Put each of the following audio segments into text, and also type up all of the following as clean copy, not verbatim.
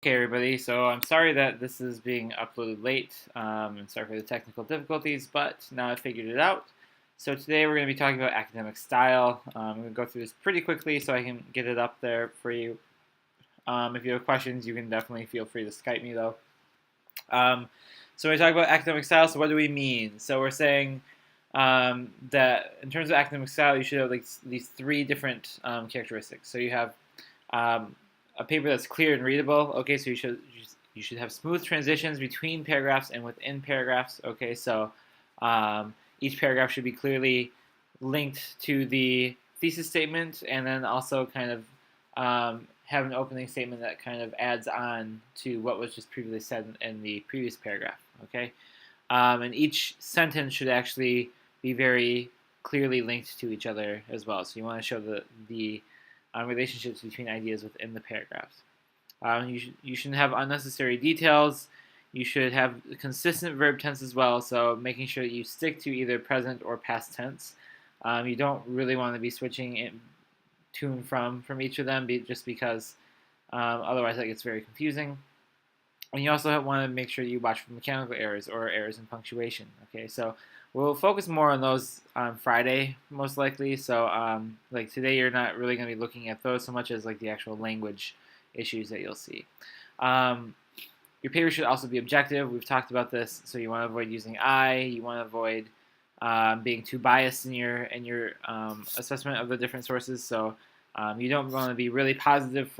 Okay, everybody. So I'm sorry that this is being uploaded late, and sorry for the technical difficulties, but now I figured it out. So today we're going to be talking about academic style. I'm going to go through this pretty quickly so I can get it up there for you. If you have questions, you can definitely feel free to Skype me, though. So when we talk about academic style, so what do we mean? So we're saying that in terms of academic style, you should have like these three different characteristics. So you have um, a paper that's clear and readable. Okay, so you should have smooth transitions between paragraphs and within paragraphs. Okay, so each paragraph should be clearly linked to the thesis statement, and then also kind of have an opening statement that kind of adds on to what was just previously said in the previous paragraph. Okay, and each sentence should actually be very clearly linked to each other as well. So you want to show the relationships between ideas within the paragraphs. You shouldn't have unnecessary details. You should have consistent verb tense as well, so making sure that you stick to either present or past tense. You don't really want to be switching it to and from each of them just because otherwise that gets very confusing. And you also want to make sure you watch for mechanical errors or errors in punctuation. Okay, so we'll focus more on those on Friday, most likely. So, like today, you're not really going to be looking at those so much as like the actual language issues that you'll see. Um, your paper should also be objective. We've talked about this, so you want to avoid using I. You want to avoid being too biased in your assessment of the different sources. So you don't want to be really positive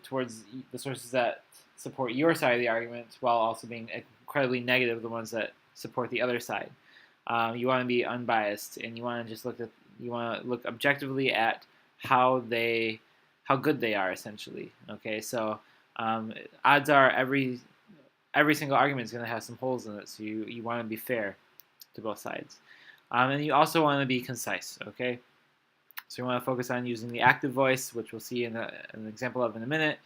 towards the sources that support your side of the argument, while also being incredibly negative the ones that support the other side. You want to be unbiased, and you want to just look objectively at how good they are essentially. Okay, so odds are every single argument is going to have some holes in it, so you want to be fair to both sides. And you also want to be concise, okay? So you want to focus on using the active voice, which we'll see in an example of in a minute.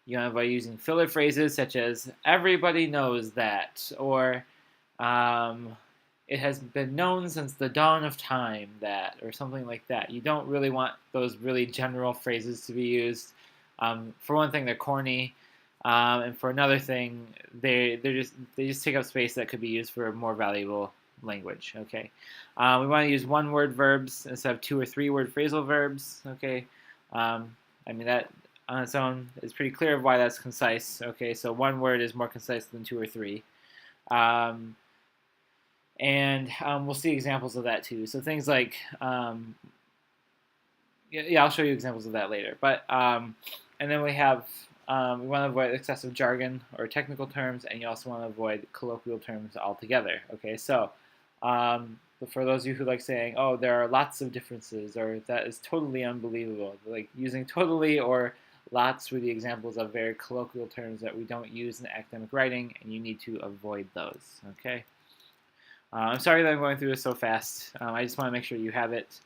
You want to avoid using filler phrases such as "everybody knows that" or "it has been known since the dawn of time that," or something like that. You don't really want those really general phrases to be used. For one thing, they're corny. And for another thing, they just take up space that could be used for a more valuable language. Okay, we want to use one-word verbs instead of two or three-word phrasal verbs. Okay, I mean that on its own is pretty clear why that's concise. Okay, so one word is more concise than two or three, and we'll see examples of that too. So things like yeah, I'll show you examples of that later. But and then we have we want to avoid excessive jargon or technical terms, and you also want to avoid colloquial terms altogether. Okay, so but for those of you who like saying, "Oh, there are lots of differences," or "that is totally unbelievable," like using "totally" or "lots" were the examples of very colloquial terms that we don't use in academic writing, and you need to avoid those. Okay. I'm sorry that I'm going through this so fast. I just want to make sure you have it.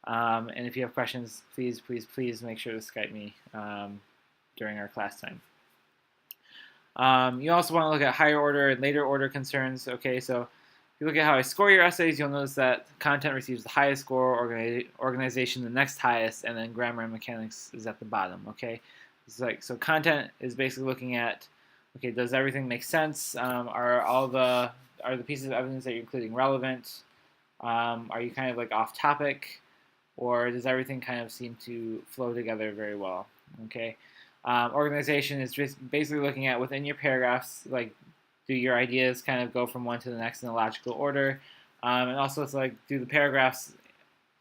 And if you have questions, please make sure to Skype me during our class time. You also want to look at higher order and later order concerns. Okay, so if you look at how I score your essays, you'll notice that content receives the highest score, organization the next highest, and then grammar and mechanics is at the bottom. Okay, it's like so content is basically looking at, okay, does everything make sense? Are the pieces of evidence that you're including relevant? Are you kind of like off topic? Or does everything kind of seem to flow together very well? Okay. Organization is just basically looking at within your paragraphs, like, do your ideas kind of go from one to the next in a logical order? And also, it's like, do the paragraphs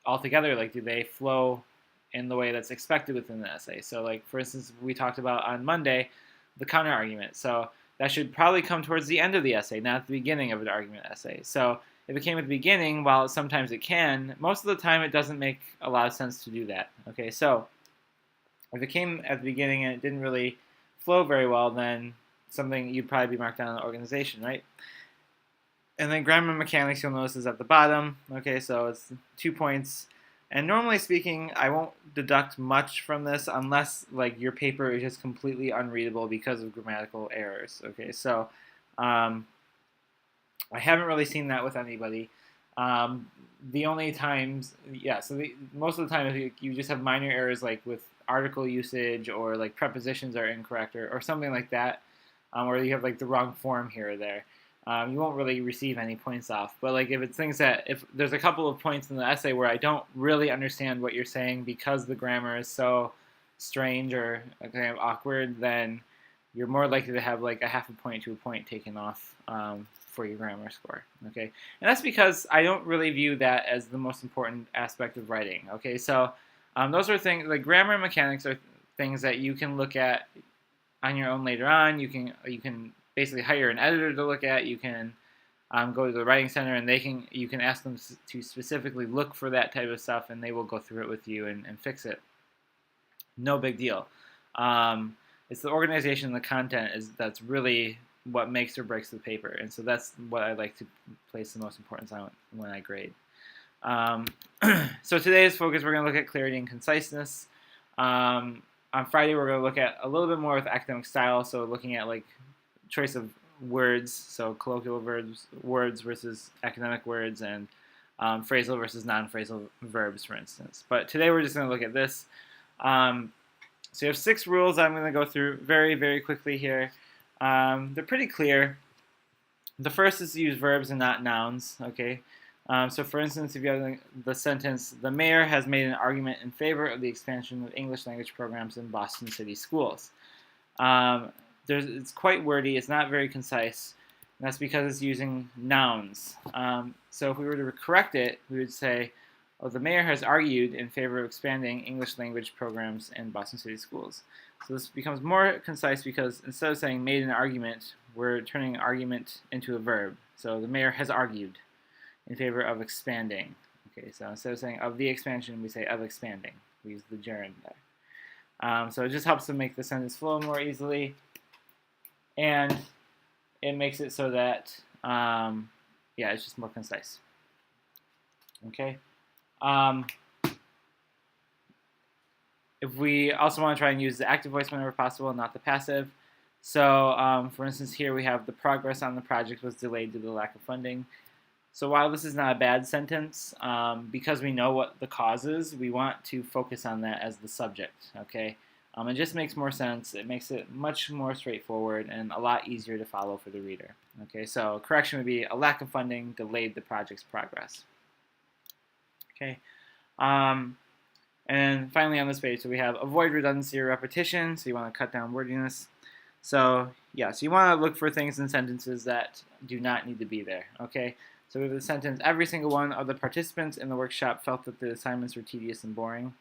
altogether, like, do they flow in the way that's expected within the essay? So, like, for instance, we talked about on Monday the counter argument. So that should probably come towards the end of the essay, not at the beginning of an argument essay. So if it came at the beginning, while sometimes it can, most of the time it doesn't make a lot of sense to do that. Okay, so if it came at the beginning and it didn't really flow very well, then something you'd probably be marked down on the organization, right? And then grammar mechanics, you'll notice, is at the bottom. Okay, so it's 2 points. And normally speaking, I won't deduct much from this unless like your paper is just completely unreadable because of grammatical errors. Okay, so I haven't really seen that with anybody. The only times, yeah, so most of the time, if you just have minor errors like with article usage or like prepositions are incorrect or something like that, or you have like the wrong form here or there. You won't really receive any points off. But like if it's things that, if there's a couple of points in the essay where I don't really understand what you're saying because the grammar is so strange or kind of awkward, then you're more likely to have like a half a point to a point taken off for your grammar score. Okay, and that's because I don't really view that as the most important aspect of writing. Okay, so those are things like grammar and mechanics are things that you can look at on your own later on. You can basically hire an editor to look at. You can go to the writing center and you can ask them to specifically look for that type of stuff, and they will go through it with you and fix it. No big deal. It's the organization and the content that's really what makes or breaks the paper, and so that's what I like to place the most importance on when I grade. So today's focus, we're going to look at clarity and conciseness. On Friday, we're going to look at a little bit more with academic style, so looking at like choice of words, so colloquial words versus academic words, and phrasal versus non-phrasal verbs, for instance. But today we're just going to look at this. So you have 6 rules I'm going to go through very, very quickly here. They're pretty clear. The first is to use verbs and not nouns. Okay. So for instance, if you have the sentence, the mayor has made an argument in favor of the expansion of English language programs in Boston City schools. It's quite wordy. It's not very concise. And that's because it's using nouns. So if we were to correct it, we would say, oh, the mayor has argued in favor of expanding English language programs in Boston City schools. So this becomes more concise because instead of saying made an argument, we're turning argument into a verb. So the mayor has argued in favor of expanding. Okay, so instead of saying of the expansion, we say of expanding. We use the gerund there. So it just helps to make the sentence flow more easily, and it makes it so that, yeah, it's just more concise. Okay. If we also want to try and use the active voice whenever possible, not the passive. So, for instance, here we have the progress on the project was delayed due to the lack of funding. So while this is not a bad sentence, because we know what the cause is, we want to focus on that as the subject. Okay, it just makes more sense. It makes it much more straightforward and a lot easier to follow for the reader. Okay, so correction would be a lack of funding delayed the project's progress. Okay, and finally on this page, so we have avoid redundancy or repetition. So you want to cut down wordiness. So yeah, so you want to look for things in sentences that do not need to be there. Okay, so we have the sentence: every single one of the participants in the workshop felt that the assignments were tedious and boring.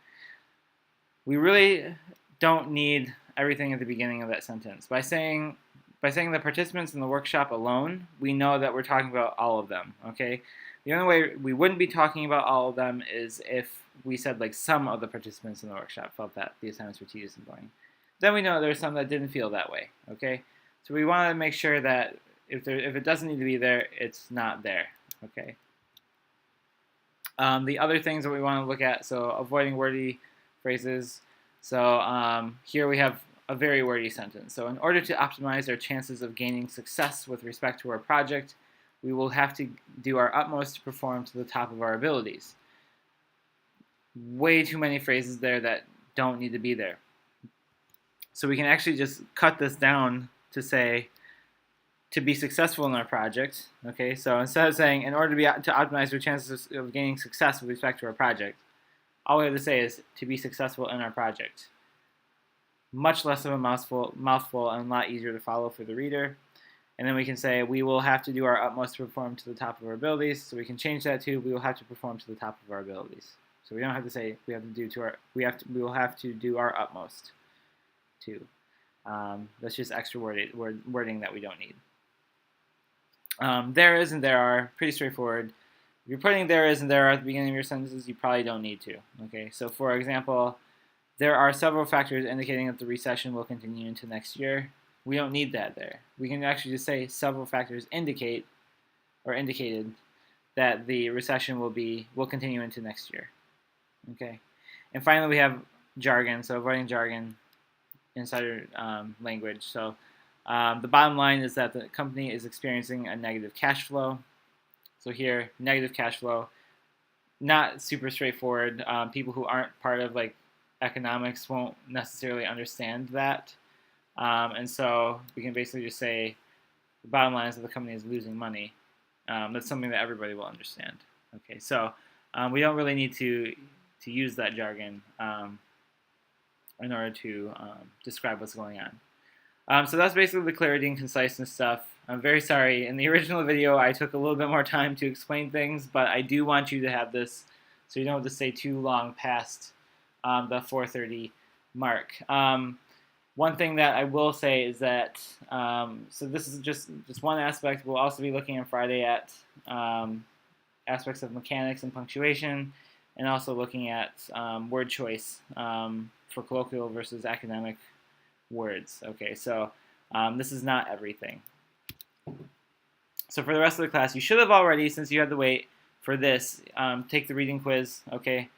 We really don't need everything at the beginning of that sentence. By saying the participants in the workshop alone, we know that we're talking about all of them. Okay. The only way we wouldn't be talking about all of them is if we said like some of the participants in the workshop felt that the assignments were tedious and boring. Then we know there's some that didn't feel that way. Okay, so we want to make sure that if it doesn't need to be there, it's not there. Okay. The other things that we want to look at, so avoiding wordy phrases. So here we have a very wordy sentence. So in order to optimize our chances of gaining success with respect to our project, we will have to do our utmost to perform to the top of our abilities. Way too many phrases there that don't need to be there. So we can actually just cut this down to say, to be successful in our project. Okay, so instead of saying, in order to optimize our chances of gaining success with respect to our project, all we have to say is, to be successful in our project. Much less of a mouthful and a lot easier to follow for the reader. And then we can say, we will have to do our utmost to perform to the top of our abilities. So we can change that to, we will have to perform to the top of our abilities. So we don't have to say we will have to do our utmost to. That's just extra wording that we don't need. There is and there are, pretty straightforward. If you're putting there is and there are at the beginning of your sentences, you probably don't need to. Okay, so for example, there are several factors indicating that the recession will continue into next year. We don't need that there. We can actually just say several factors indicate or indicated that the recession will continue into next year. Okay, and finally we have jargon. So avoiding jargon, insider language. So the bottom line is that the company is experiencing a negative cash flow. So here, negative cash flow, not super straightforward. People who aren't part of like economics won't necessarily understand that. And so we can basically just say the bottom line is that the company is losing money. That's something that everybody will understand. Okay, so we don't really need to use that jargon in order to describe what's going on. So that's basically the clarity and conciseness stuff. I'm very sorry. In the original video, I took a little bit more time to explain things, but I do want you to have this so you don't have to stay too long past the 4:30 mark. One thing that I will say is that, so this is just one aspect. We'll also be looking on Friday at aspects of mechanics and punctuation, and also looking at word choice for colloquial versus academic words. Okay, so this is not everything. So for the rest of the class, you should have already, since you had to wait for this, take the reading quiz. Okay,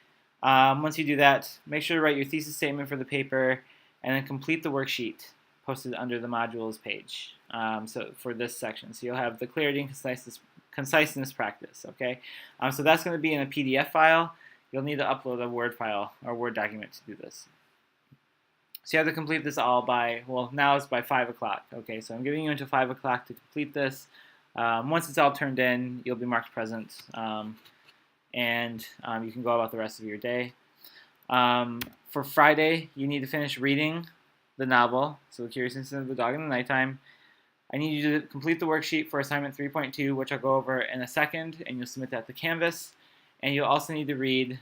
once you do that, make sure to write your thesis statement for the paper, and then complete the worksheet posted under the modules page. So for this section, so you'll have the clarity and conciseness practice. Okay, so that's going to be in a PDF file. You'll need to upload a Word file or Word document to do this. So you have to complete this all by, well, now it's by 5 o'clock. Okay, so I'm giving you until 5 o'clock to complete this. Once it's all turned in, you'll be marked present, and you can go about the rest of your day. For Friday, you need to finish reading the novel, so The Curious Incident of the Dog in the Nighttime. I need you to complete the worksheet for assignment 3.2, which I'll go over in a second, and you'll submit that to Canvas. And you'll also need to read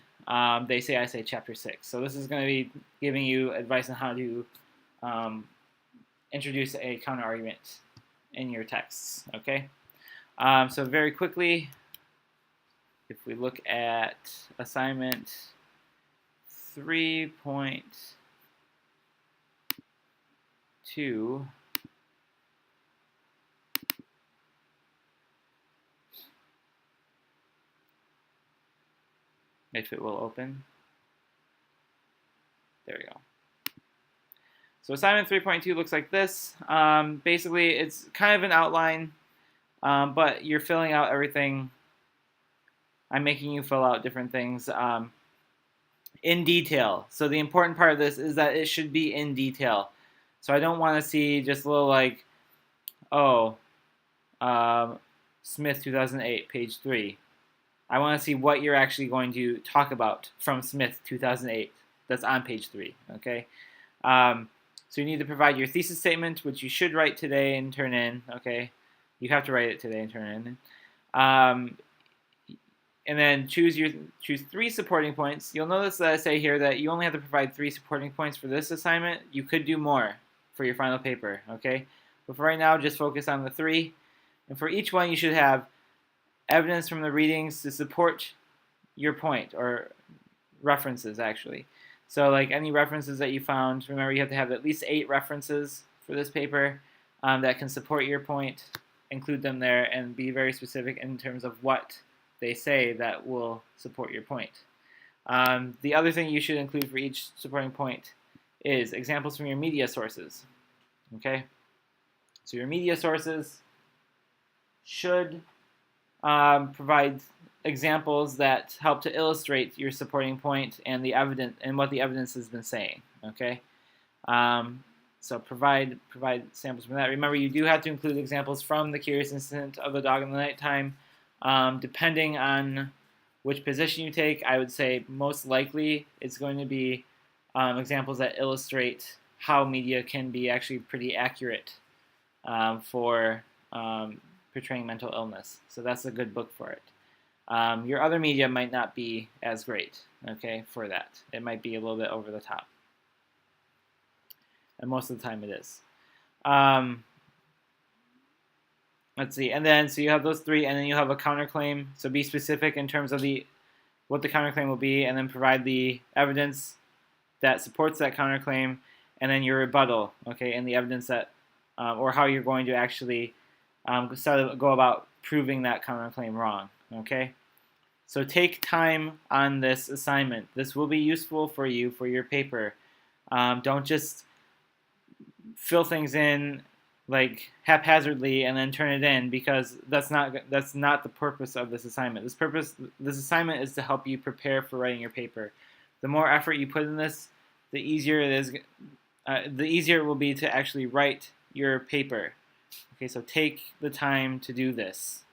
They Say, I Say, Chapter 6. So this is going to be giving you advice on how to introduce a counter-argument in your texts, okay? So very quickly, if we look at assignment 3.2, if it will open. There we go. So assignment 3.2 looks like this. Basically, it's kind of an outline, but you're filling out everything. I'm making you fill out different things in detail. So the important part of this is that it should be in detail. So I don't want to see just a little like, oh, Smith 2008, page 3. I want to see what you're actually going to talk about from Smith 2008 that's on page 3, okay? So you need to provide your thesis statement, which you should write today and turn in, okay? You have to write it today and turn it in. And then choose 3 supporting points. You'll notice that I say here that you only have to provide 3 supporting points for this assignment. You could do more for your final paper, okay? But for right now, just focus on the 3. And for each one, you should have evidence from the readings to support your point, or references, actually. So like any references that you found, remember you have to have at least 8 references for this paper that can support your point. Include them there and be very specific in terms of what they say that will support your point. The other thing you should include for each supporting point is examples from your media sources. Okay? So your media sources should provide examples that help to illustrate your supporting point and the evidence and what the evidence has been saying. Okay, so provide samples from that. Remember, you do have to include examples from The Curious Incident of the Dog in the Nighttime. Depending on which position you take, I would say most likely it's going to be examples that illustrate how media can be actually pretty accurate for portraying mental illness. So that's a good book for it. Your other media might not be as great, okay, for that. It might be a little bit over the top. And most of the time it is. Let's see, and then so you have those 3, and then you have a counterclaim. So be specific in terms of what the counterclaim will be, and then provide the evidence that supports that counterclaim, and then your rebuttal, okay, and the evidence that, or how you're going to actually go about proving that counterclaim wrong, okay? So take time on this assignment. This will be useful for you for your paper. Don't just fill things in like haphazardly and then turn it in, because that's not the purpose of this assignment. This assignment is to help you prepare for writing your paper. The more effort you put in this, the easier it is. The easier it will be to actually write your paper. Okay, so take the time to do this.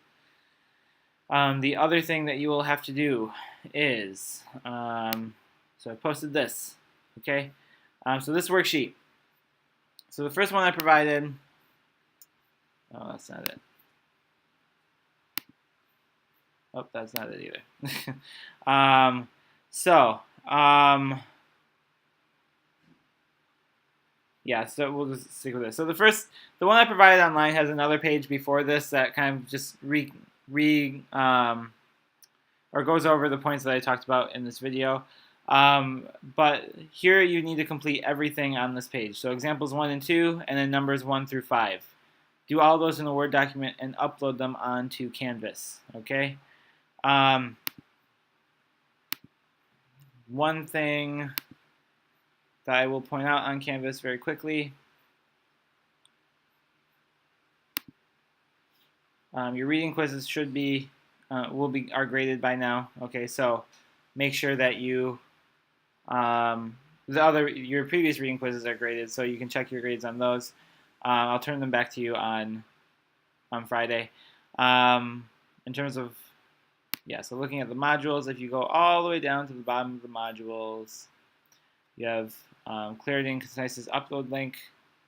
The other thing that you will have to do is, so I posted this. Okay, so this worksheet. So the first one I provided. Oh, that's not it. Oh, that's not it either. Yeah, so we'll just stick with this. So the one I provided online has another page before this that kind of just or goes over the points that I talked about in this video. But here you need to complete everything on this page. So examples 1 and 2, and then numbers 1 through 5. Do all those in a Word document and upload them onto Canvas. Okay. One thing that I will point out on Canvas very quickly. Your reading quizzes should be are graded by now. Okay, so make sure that you your previous reading quizzes are graded, so you can check your grades on those. I'll turn them back to you on Friday. In terms of so looking at the modules, if you go all the way down to the bottom of the modules, you have Clarity and Concise's upload link.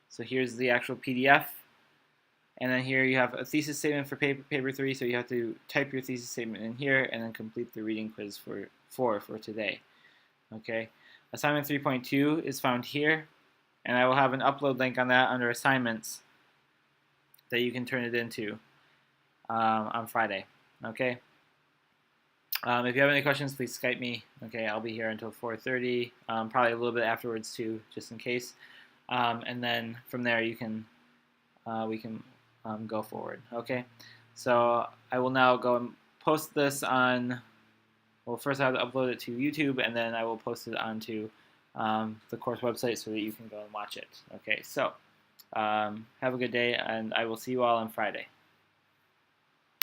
So here's the actual PDF. And then here you have a thesis statement for paper 3, so you have to type your thesis statement in here and then complete the reading quiz for today. Okay. Assignment 3.2 is found here, and I will have an upload link on that under assignments that you can turn it into on Friday. Okay. If you have any questions, please Skype me. Okay, I'll be here until 4:30, probably a little bit afterwards too, just in case. And then from there, we can go forward. Okay, so I will now go and post this on. Well, first I have to upload it to YouTube, and then I will post it onto the course website so that you can go and watch it. Okay, so have a good day, and I will see you all on Friday.